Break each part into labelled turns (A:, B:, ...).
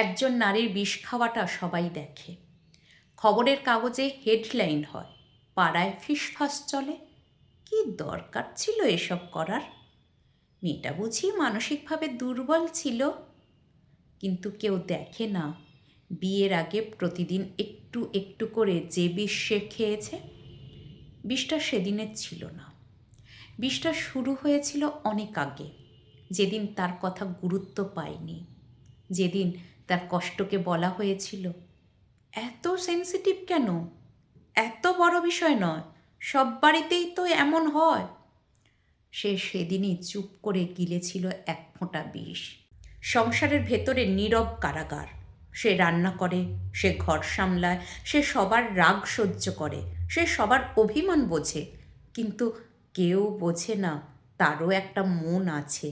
A: একজন নারীর বিষ খাওয়াটা সবাই দেখে, খবরের কাগজে হেডলাইন হয়, পাড়ায় ফিসফাস চলে। কি দরকার ছিল এসব করার? মেয়েটা বুঝি মানসিকভাবে দুর্বল ছিল। কিন্তু কেউ দেখে না বিয়ের আগে প্রতিদিন একটু একটু করে যে বিষ সে খেয়েছে। বিষটা সেদিনের ছিল না, বিষটা শুরু হয়েছিল অনেক আগে, যেদিন তার কথা গুরুত্ব পায়নি, যেদিন তার কষ্টকে বলা হয়েছিল, এত সেন্সিটিভ কেন, এত বড় বিষয় নয়, সব বাড়িতেই তো এমন হয়। সে সেদিনই চুপ করে গিলেছিল এক ফোঁটা বিষ। সংসারের ভেতরে নীরব কারাগার। সে রান্না করে, সে ঘর সামলায়, সে সবার রাগ সহ্য করে, সে সবার অভিমান বোঝে, কিন্তু কেউ বোঝে না তারও একটা মন আছে।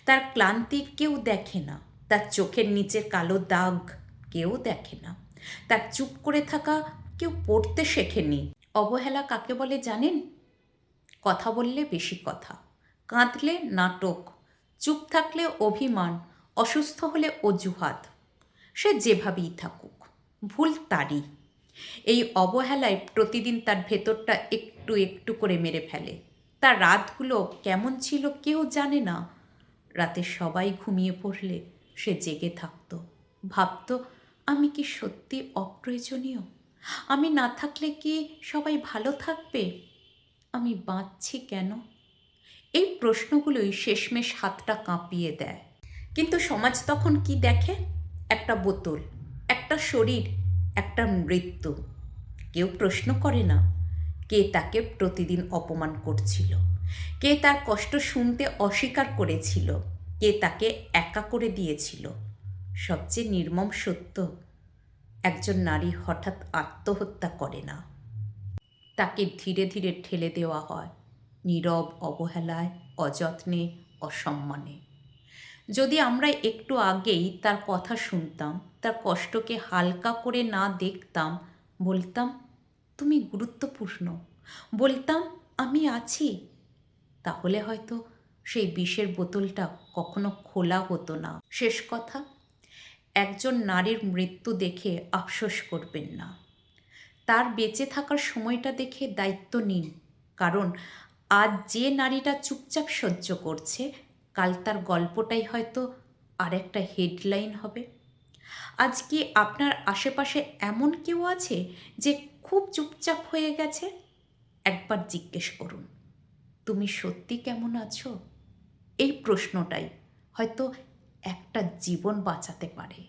A: তার ক্লান্তি কেউ দেখে না, তার চোখের নিচের কালো দাগ কেউ দেখে না, তার চুপ করে থাকা কেউ পড়তে শেখেনি। অবহেলা কাকে বলে জানেন? কথা বললে বেশি কথা, কাঁদলে নাটক, চুপ থাকলে অভিমান, অসুস্থ হলে অজুহাত। সে যেভাবেই থাকুক, ভুল তারই। এই অবহেলায় প্রতিদিন তার ভেতরটা একটু একটু করে মেরে ফেলে। তার রাতগুলো কেমন ছিল কেউ জানে না। রাতে সবাই ঘুমিয়ে পড়লে সে জেগে থাকত, ভাবত, আমি কি সত্যি অপ্রয়োজনীয়? আমি না থাকলে কি সবাই ভালো থাকবে? আমি বাঁচছি কেন? এই প্রশ্নগুলোই শেষমেশ হাতটা কাঁপিয়ে দেয়। কিন্তু সমাজ তখন কি দেখে? একটা বোতল, একটা শরীর, একটা মৃত্যু। কেউ প্রশ্ন করে না কে তাকে প্রতিদিন অপমান করছিল, কে তার কষ্ট শুনতে অস্বীকার করেছিল, কে তাকে একা করে দিয়েছিল। সবচেয়ে নির্মম সত্য, একজন নারী হঠাৎ আত্মহত্যা করে না, তাকে ধীরে ধীরে ঠেলে দেওয়া হয় নীরব অবহেলায়, অযত্নে, অসম্মানে। যদি আমরা একটু আগেই তার কথা শুনতাম, তার কষ্টকে হালকা করে না দেখতাম, বলতাম তুমি গুরুত্বপূর্ণ, বলতাম আমি আছি, তাহলে হয়তো সেই বিষের বোতলটা কখনো খোলা হতো না। শেষ কথা, একজন নারীর মৃত্যু দেখে আফসোস করবেন না, তার বেঁচে থাকার সময়টা দেখে দায়িত্ব নিন। কারণ আজ যে নারীটা চুপচাপ সহ্য করছে, কাল তার গল্পটাই হয়তো আরেকটা হেডলাইন হবে। আজ কি আপনার আশেপাশে এমন কেউ আছে যে খুব চুপচাপ হয়ে গেছে? একবার জিজ্ঞেস করুন, তুমি সত্যি কেমন আছো? এই প্রশ্নটাই হয়তো একটা জীবন বাঁচাতে পারে।